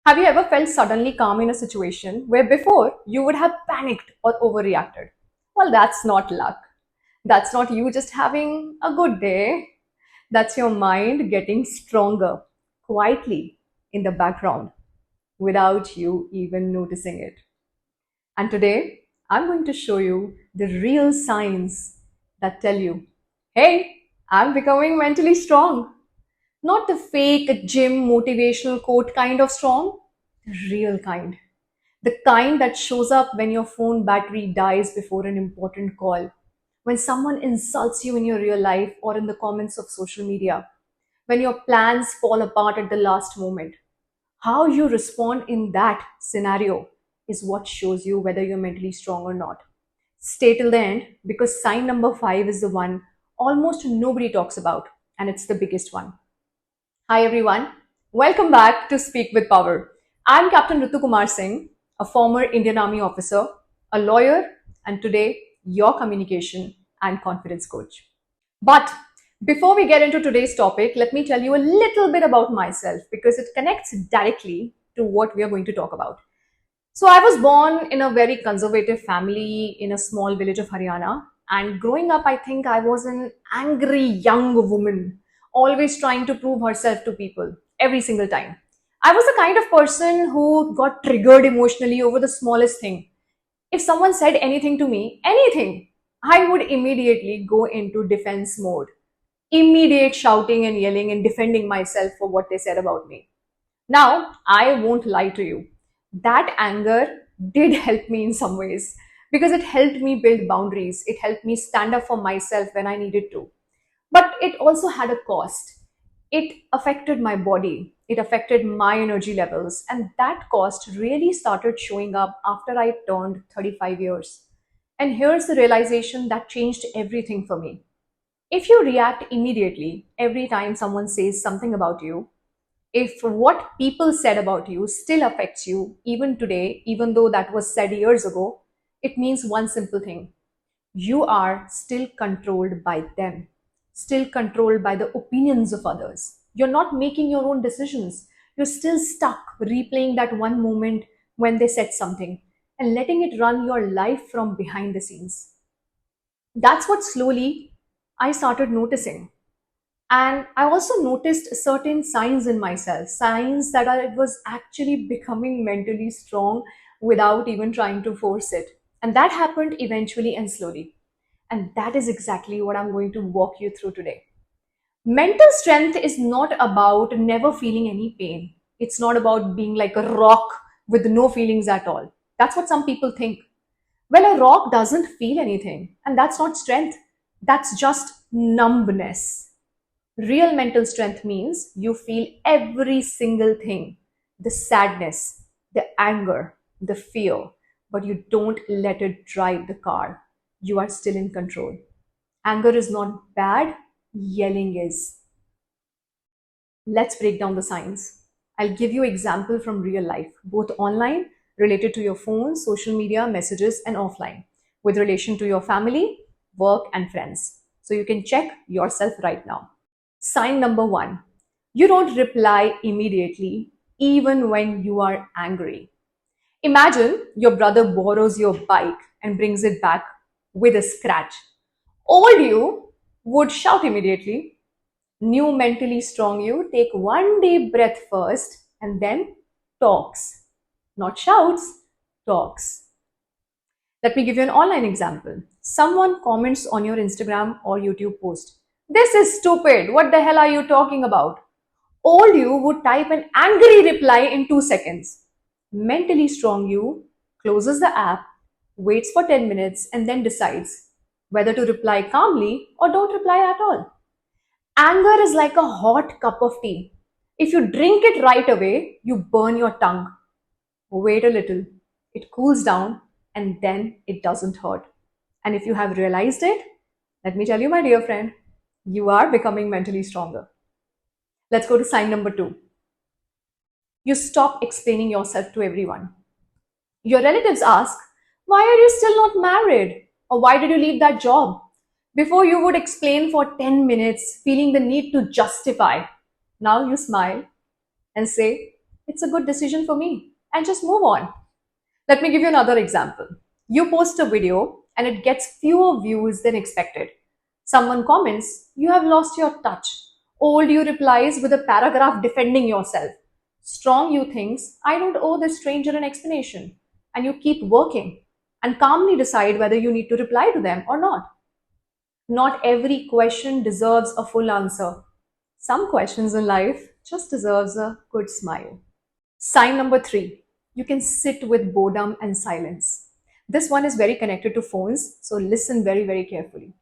Have you ever felt suddenly calm in a situation where before you would have panicked or overreacted? Well, that's not luck. That's not you just having a good day. That's your mind getting stronger quietly in the background without you even noticing it. And today, I'm going to show you the real signs that tell you, hey, I'm becoming mentally strong. Not the fake gym motivational quote kind of strong, the real kind. The kind that shows up when your phone battery dies before an important call, when someone insults you in your real life or in the comments of social media, when your plans fall apart at the last moment. How you respond in that scenario is what shows you whether you're mentally strong or not. Stay till the end because sign number 5 is the one almost nobody talks about, and it's the biggest one. Hi everyone, welcome back to Speak with Power. I'm Captain Ritu Kumar Singh, a former Indian Army officer, a lawyer, and today your communication and confidence coach. But before we get into today's topic, let me tell you a little bit about myself because it connects directly to what we are going to talk about. So, I was born in a very conservative family in a small village of Haryana. And growing up, I think I was an angry young woman, always trying to prove herself to people every single time. I was the kind of person who got triggered emotionally over the smallest thing. If someone said anything to me, anything, I would immediately go into defense mode, immediate shouting and yelling and defending myself for what they said about me. Now, I won't lie to you. That anger did help me in some ways because it helped me build boundaries. It helped me stand up for myself when I needed to. But it also had a cost. It affected my body, it affected my energy levels, and that cost really started showing up after I turned 35 years. And here's the realization that changed everything for me. If you react immediately every time someone says something about you, if what people said about you still affects you even today, even though that was said years ago, it means one simple thing: you are still controlled by them, still controlled by the opinions of others. You're not making your own decisions. You're still stuck replaying that one moment when they said something and letting it run your life from behind the scenes. That's what slowly I started noticing. And I also noticed certain signs in myself, signs that I was actually becoming mentally strong without even trying to force it. And that happened eventually and slowly. And that is exactly what I'm going to walk you through today. Mental strength is not about never feeling any pain. It's not about being like a rock with no feelings at all. That's what some people think. Well, a rock doesn't feel anything, and that's not strength. That's just numbness. Real mental strength means you feel every single thing: the sadness, the anger, the fear, but you don't let it drive the car. You are still in control. Anger is not bad, yelling is. Let's break down the signs. I'll give you example from real life, both online, related to your phone, social media, messages, and offline, with relation to your family, work, and friends. So you can check yourself right now. Sign number 1: you don't reply immediately, even when you are angry. Imagine your brother borrows your bike and brings it back with a scratch. Old you would shout immediately. New mentally strong you take one deep breath first and then talks. Not shouts, talks. Let me give you an online example. Someone comments on your Instagram or YouTube post. This is stupid. What the hell are you talking about? Old you would type an angry reply in 2 seconds. Mentally strong you closes the app, waits for 10 minutes, and then decides whether to reply calmly or don't reply at all. Anger is like a hot cup of tea. If you drink it right away, you burn your tongue. Wait a little, it cools down, and then it doesn't hurt. And if you have realized it, let me tell you, my dear friend, you are becoming mentally stronger. Let's go to sign number 2. You stop explaining yourself to everyone. Your relatives ask, why are you still not married? Or why did you leave that job? Before you would explain for 10 minutes, feeling the need to justify. Now you smile and say, it's a good decision for me, and just move on. Let me give you another example. You post a video and it gets fewer views than expected. Someone comments, "You have lost your touch." Old you replies with a paragraph defending yourself. Strong you thinks, "I don't owe this stranger an explanation." And you keep working and calmly decide whether you need to reply to them or not. Not every question deserves a full answer. Some questions in life just deserves a good smile. Sign number 3, you can sit with boredom and silence. This one is very connected to phones, so listen very, very carefully.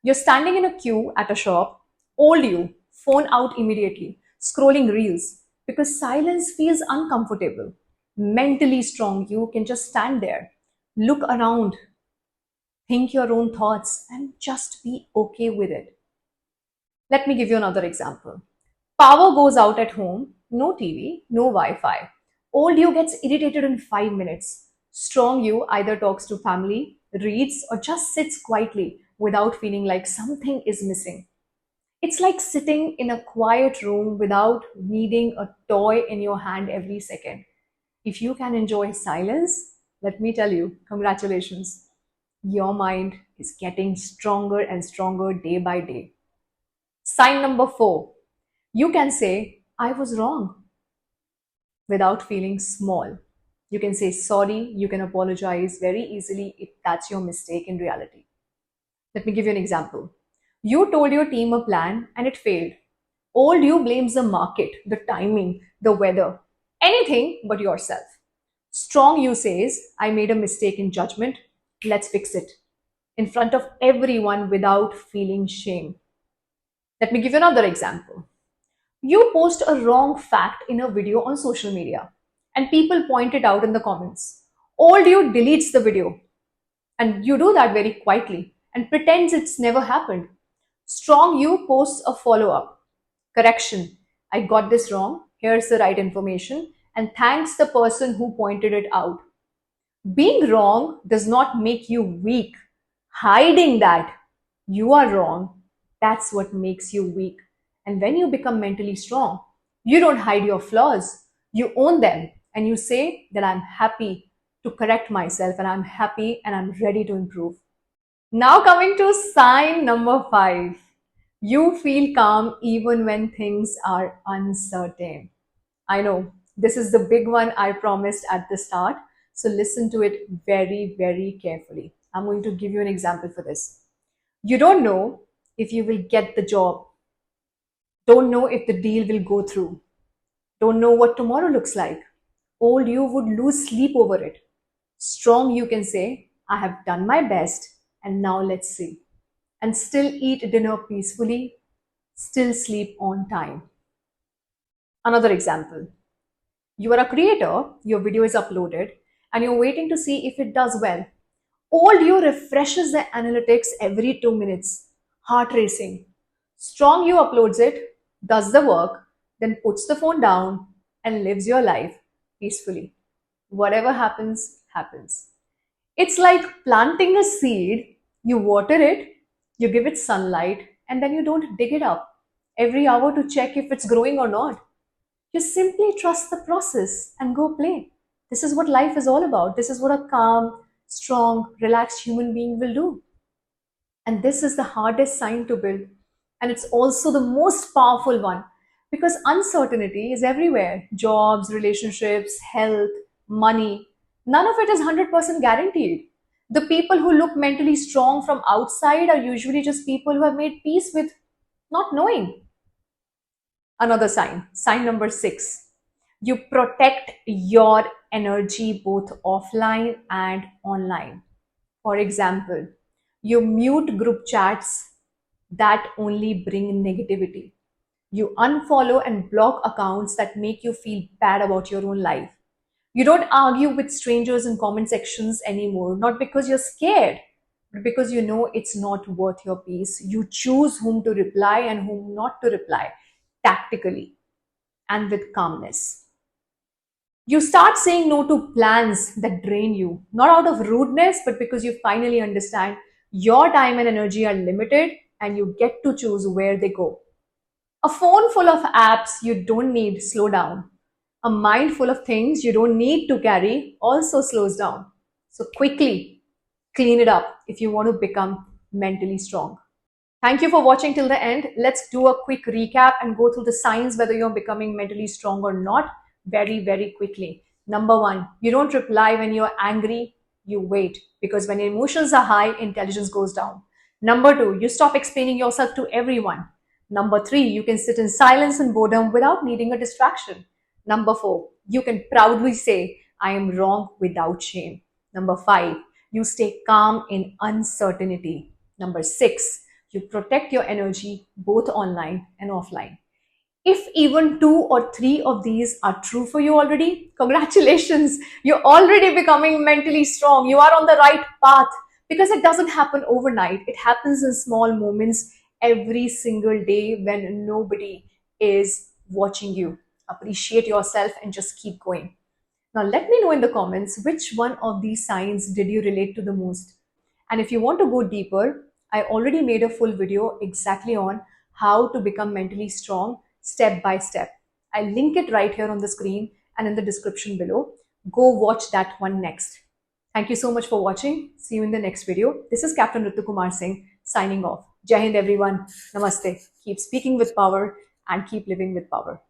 You're standing in a queue at a shop, old you, phone out immediately, scrolling reels, because silence feels uncomfortable. Mentally strong you can just stand there, look around, think your own thoughts, and just be okay with it. Let me give you another example. Power goes out at home, no TV, no Wi Fi. Old you gets irritated in 5 minutes. Strong you either talks to family, reads, or just sits quietly without feeling like something is missing. It's like sitting in a quiet room without needing a toy in your hand every second. If you can enjoy silence, let me tell you, congratulations. Your mind is getting stronger and stronger day by day. Sign number 4, you can say, "I was wrong," without feeling small. You can say sorry, you can apologize very easily if that's your mistake in reality. Let me give you an example. You told your team a plan and it failed. Old you blames the market, the timing, the weather, anything but yourself. Strong you says, "I made a mistake in judgment, let's fix it," in front of everyone without feeling shame. Let me give you another example. You post a wrong fact in a video on social media and people point it out in the comments. Old you deletes the video, and you do that very quietly and pretends it's never happened. Strong you posts a follow up. Correction, "I got this wrong. Here's the right information," and thanks the person who pointed it out. Being wrong does not make you weak. Hiding that you are wrong, that's what makes you weak. And when you become mentally strong, you don't hide your flaws. You own them and you say that I'm happy to correct myself and I'm happy and I'm ready to improve. Now, coming to sign number 5, you feel calm even when things are uncertain. I know this is the big one I promised at the start. So listen to it very, very carefully. I'm going to give you an example for this. You don't know if you will get the job, don't know if the deal will go through, don't know what tomorrow looks like. Old you would lose sleep over it. Strong you can say, "I have done my best and now let's see." And still eat dinner peacefully, still sleep on time. Another example. You are a creator, your video is uploaded, and you're waiting to see if it does well. Old you refreshes the analytics every 2 minutes, heart racing. Strong you uploads it, does the work, then puts the phone down and lives your life peacefully. Whatever happens, happens. It's like planting a seed, you water it, you give it sunlight, and then you don't dig it up every hour to check if it's growing or not. You simply trust the process and go play. This is what life is all about. This is what a calm, strong, relaxed human being will do. And this is the hardest sign to build. And it's also the most powerful one because uncertainty is everywhere: jobs, relationships, health, money. None of it is 100% guaranteed. The people who look mentally strong from outside are usually just people who have made peace with not knowing. Another sign, sign number 6, you protect your energy both offline and online. For example, you mute group chats that only bring negativity. You unfollow and block accounts that make you feel bad about your own life. You don't argue with strangers in comment sections anymore, not because you're scared, but because you know it's not worth your peace. You choose whom to reply and whom not to reply tactically and with calmness. You start saying no to plans that drain you, not out of rudeness, but because you finally understand your time and energy are limited and you get to choose where they go. A phone full of apps you don't need, slow down. A mind full of things you don't need to carry also slows down. So quickly clean it up if you want to become mentally strong. Thank you for watching till the end. Let's do a quick recap and go through the signs whether you're becoming mentally strong or not very, very quickly. Number one, you don't reply when you're angry, you wait, because when emotions are high, intelligence goes down. Number two, you stop explaining yourself to everyone. Number three, you can sit in silence and boredom without needing a distraction. Number four, you can proudly say, I am wrong without shame. Number five, you stay calm in uncertainty. Number six, you protect your energy both online and offline. If even two or three of these are true for you already, congratulations, you're already becoming mentally strong. You are on the right path because it doesn't happen overnight. It happens in small moments every single day when nobody is watching you. Appreciate yourself and just keep going. Now, let me know in the comments which one of these signs did you relate to the most. And if you want to go deeper, I already made a full video exactly on how to become mentally strong step by step. I'll link it right here on the screen and in the description below. Go watch that one next. Thank you so much for watching. See you in the next video. This is Captain Ritu Kumar Singh signing off. Jai Hind everyone. Namaste. Keep speaking with power and keep living with power.